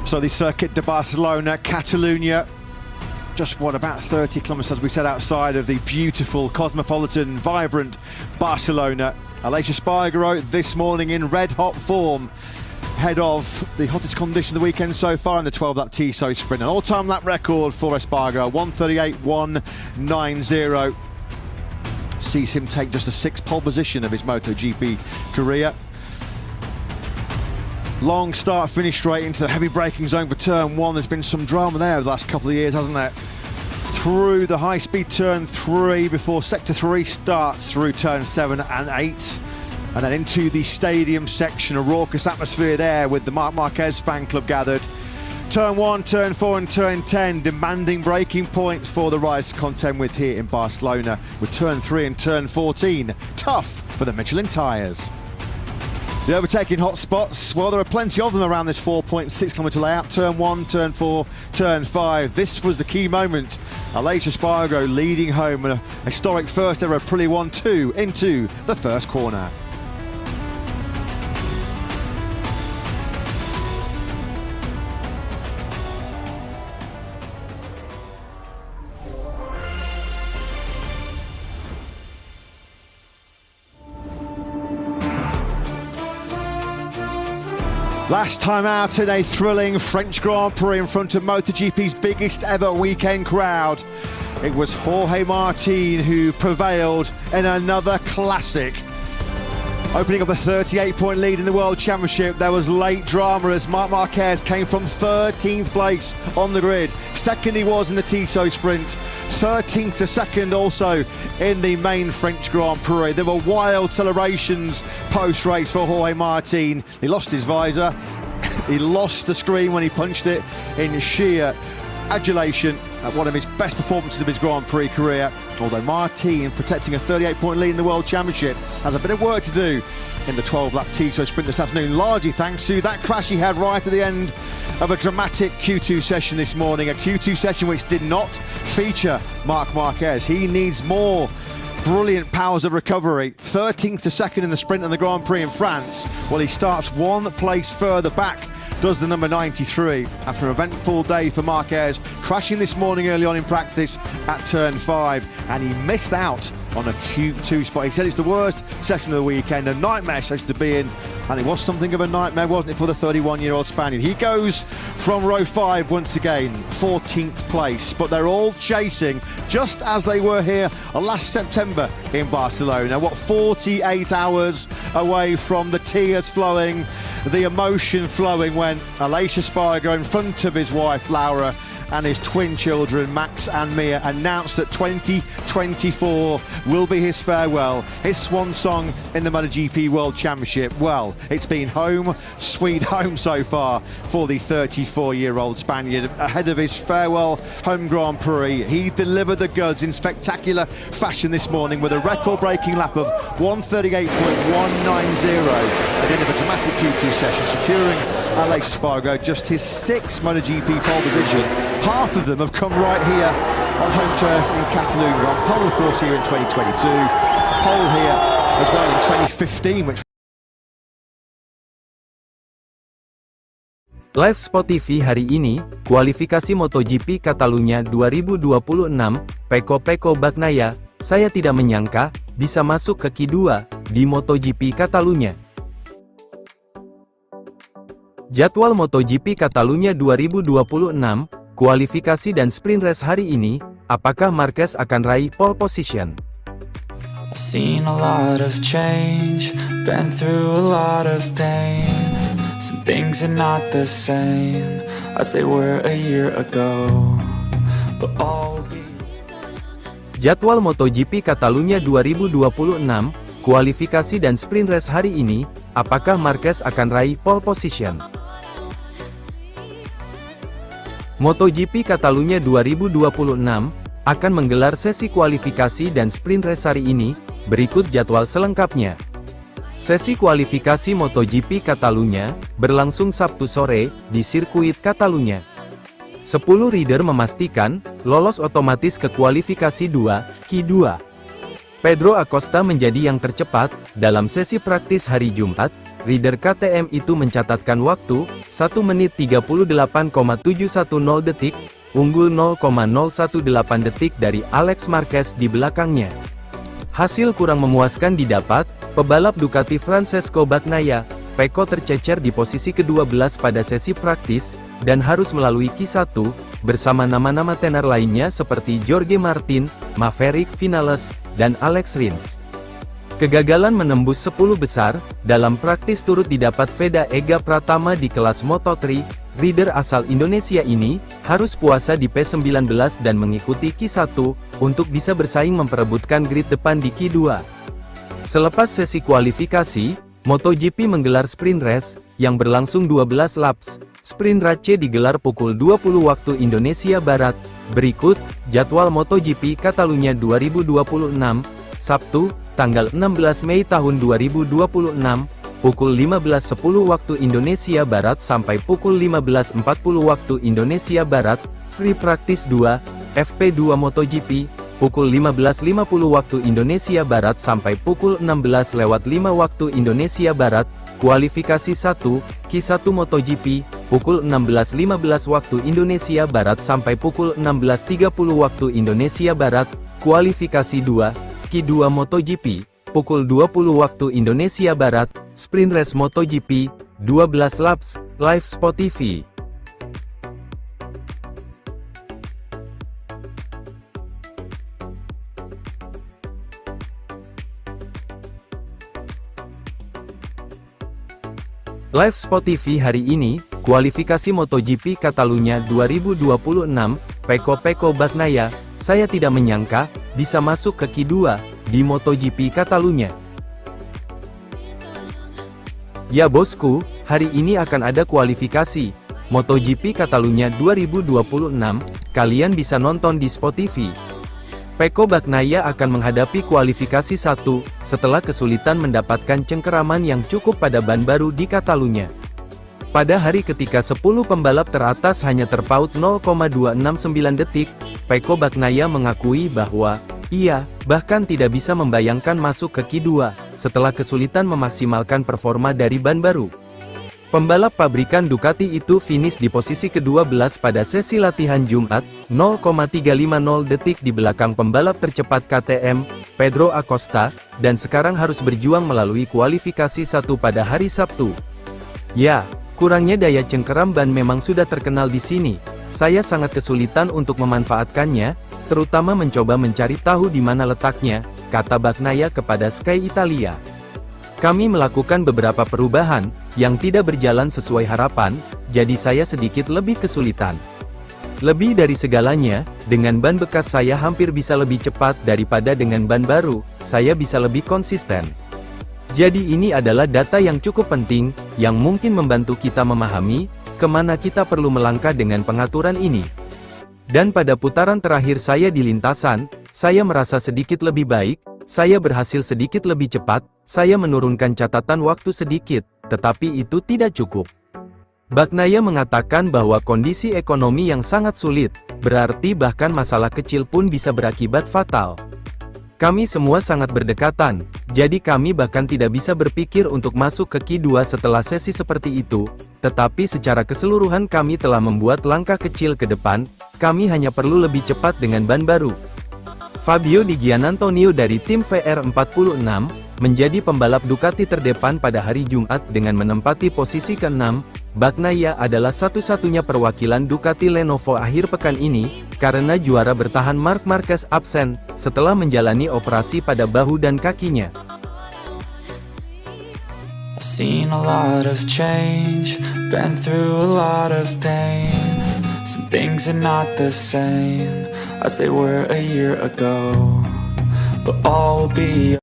So the Circuit de Barcelona, Catalunya, just what, about 30 kilometers, as we said, outside of the beautiful, cosmopolitan, vibrant Barcelona. Aleix Espargaro this morning in red hot form, ahead of the hottest condition of the weekend so far in the 12-lap Tissot sprint. An all-time lap record for Espargaro, 1:38.190. Sees him take just the 6th pole position of his MotoGP career. Long start, finish straight into the heavy braking zone for turn 1. There's been some drama there over the last couple of years, hasn't there? Through the high-speed turn 3 before sector 3 starts through turn 7 and 8. And then into the stadium section, a raucous atmosphere there with the Marc Marquez fan club gathered. Turn 1, turn 4 and turn 10 demanding braking points for the riders to contend with here in Barcelona, with turn 3 and turn 14 tough for the Michelin tyres. The overtaking hot spots, well, there are plenty of them around this 4.6 kilometre layout. Turn 1, turn 4, turn 5. This was the key moment. Aleix Espargaro leading home a historic first ever Aprilia 1-2 into the first corner. Last time out in a thrilling French Grand Prix in front of MotoGP's biggest ever weekend crowd, it was Jorge Martin who prevailed in another classic. Opening up a 38-point lead in the World Championship, there was late drama as Marc Marquez came from 13th place on the grid. Second he was in the Tissot sprint, 13th to second also in the main French Grand Prix. There were wild celebrations post-race for Jorge Martin. He lost his visor, he lost the screen when he punched it in sheer adulation at one of his best performances of his Grand Prix career. Although Martin, protecting a 38-point lead in the World Championship, has a bit of work to do in the 12-lap Tissot sprint this afternoon, largely thanks to that crash he had right at the end of a dramatic Q2 session this morning, a Q2 session which did not feature Marc Marquez. He needs more brilliant powers of recovery. 13th to second in the sprint and the Grand Prix in France. Well, he starts one place further back, does the number 93, after an eventful day for Marquez, crashing this morning early on in practice at turn 5, and he missed out on a Q2 spot. He said it's the worst session of the weekend, a nightmare session to be in, and it was something of a nightmare, wasn't it, for the 31-year-old Spaniard. He goes from row 5 once again, 14th place, but they're all chasing, just as they were here last September in Barcelona. What, 48 hours away from the tears flowing, the emotion flowing when Aleix Espargaro, in front of his wife Laura and his twin children Max and Mia, announced that 2024 will be his farewell, his swan song in the MotoGP World Championship. Well, it's been home sweet home so far for the 34-year-old Spaniard. Ahead of his farewell home Grand Prix, he delivered the goods in spectacular fashion this morning with a record-breaking lap of 1:38.190 at the end of a dramatic Q2 session, securing Aleix Espargaro just his 6th MotoGP pole position. Half of them have come right here on home turf in Catalonia. On pole, of course, here in 2022. Pole here as well in 2015, which... Live Spot TV hari ini, kualifikasi MotoGP Catalunya 2026, Pecco Bagnaia, saya tidak menyangka, bisa masuk ke Q2, di MotoGP Catalunya. Jadwal MotoGP Catalunya 2026, kualifikasi dan sprint race hari ini, apakah Marquez akan raih pole position? I've seen a lot of change, been through a lot of pain. Some things are not the same as they were a year ago, but all will be... Jadwal MotoGP Catalunya 2026, kualifikasi dan sprint race hari ini, apakah Marquez akan raih pole position? MotoGP Catalunya 2026 akan menggelar sesi kualifikasi dan sprint race hari ini. Berikut jadwal selengkapnya. Sesi kualifikasi MotoGP Catalunya berlangsung Sabtu sore di sirkuit Catalunya. 10 rider memastikan lolos otomatis ke kualifikasi 2, Q2. Pedro Acosta menjadi yang tercepat dalam sesi praktis hari Jumat, rider KTM itu mencatatkan waktu 1 menit 38,710 detik, unggul 0,018 detik dari Alex Marquez di belakangnya. Hasil kurang memuaskan didapat, pebalap Ducati Francesco Bagnaia, Pecco tercecer di posisi ke-12 pada sesi praktis, dan harus melalui Q1, bersama nama-nama tenar lainnya seperti Jorge Martin, Maverick Vinales, dan Alex Rins. Kegagalan menembus 10 besar, dalam praktis turut didapat Veda Ega Pratama di kelas Moto3, rider asal Indonesia ini, harus puasa di P19 dan mengikuti Q1, untuk bisa bersaing memperebutkan grid depan di Q2. Selepas sesi kualifikasi, MotoGP menggelar sprint race, yang berlangsung 12 laps. Sprint race digelar pukul 20 waktu Indonesia Barat. Berikut, jadwal MotoGP Catalunya 2026, Sabtu, tanggal 16 Mei tahun 2026, pukul 15.10 waktu Indonesia Barat sampai pukul 15.40 waktu Indonesia Barat, Free Practice 2, FP2 MotoGP, pukul 15.50 waktu Indonesia Barat sampai pukul 16.05 waktu Indonesia Barat, Kualifikasi 1, Q1 MotoGP, pukul 16.15 waktu Indonesia Barat sampai pukul 16.30 waktu Indonesia Barat, Kualifikasi 2, Q2 MotoGP, pukul 20 waktu Indonesia Barat, Sprint Race MotoGP, 12 laps, live Sport TV. Live Sport TV hari ini, kualifikasi MotoGP Catalunya 2026, Pecco Bagnaia, saya tidak menyangka, bisa masuk ke Q2, di MotoGP Catalunya. Ya bosku, hari ini akan ada kualifikasi, MotoGP Catalunya 2026, kalian bisa nonton di Sport TV. Pecco Bagnaia akan menghadapi kualifikasi 1, setelah kesulitan mendapatkan cengkeraman yang cukup pada ban baru di Catalunya. Pada hari ketika 10 pembalap teratas hanya terpaut 0,269 detik, Pecco Bagnaia mengakui bahwa, ia, bahkan tidak bisa membayangkan masuk ke Q2, setelah kesulitan memaksimalkan performa dari ban baru. Pembalap pabrikan Ducati itu finish di posisi ke-12 pada sesi latihan Jumat, 0,350 detik di belakang pembalap tercepat KTM, Pedro Acosta, dan sekarang harus berjuang melalui kualifikasi 1 pada hari Sabtu. Ya, kurangnya daya cengkeram ban memang sudah terkenal di sini. Saya sangat kesulitan untuk memanfaatkannya, terutama mencoba mencari tahu di mana letaknya, kata Bagnaia kepada Sky Italia. Kami melakukan beberapa perubahan, yang tidak berjalan sesuai harapan, jadi saya sedikit lebih kesulitan. Lebih dari segalanya, dengan ban bekas saya hampir bisa lebih cepat daripada dengan ban baru, saya bisa lebih konsisten. Jadi ini adalah data yang cukup penting, yang mungkin membantu kita memahami, kemana kita perlu melangkah dengan pengaturan ini. Dan pada putaran terakhir saya di lintasan, saya merasa sedikit lebih baik, saya berhasil sedikit lebih cepat, saya menurunkan catatan waktu sedikit, tetapi itu tidak cukup. Bagnaia mengatakan bahwa kondisi ekonomi yang sangat sulit, berarti bahkan masalah kecil pun bisa berakibat fatal. Kami semua sangat berdekatan, jadi kami bahkan tidak bisa berpikir untuk masuk ke Q2 setelah sesi seperti itu, tetapi secara keseluruhan kami telah membuat langkah kecil ke depan, kami hanya perlu lebih cepat dengan ban baru. Fabio Di Gianantonio dari tim VR46, menjadi pembalap Ducati terdepan pada hari Jumat dengan menempati posisi ke-6, Bagnaia adalah satu-satunya perwakilan Ducati Lenovo akhir pekan ini, karena juara bertahan Marc Marquez absen, setelah menjalani operasi pada bahu dan kakinya. I've seen a lot of change, been through a lot of pain. Some things are not the same as they were a year ago, but all will be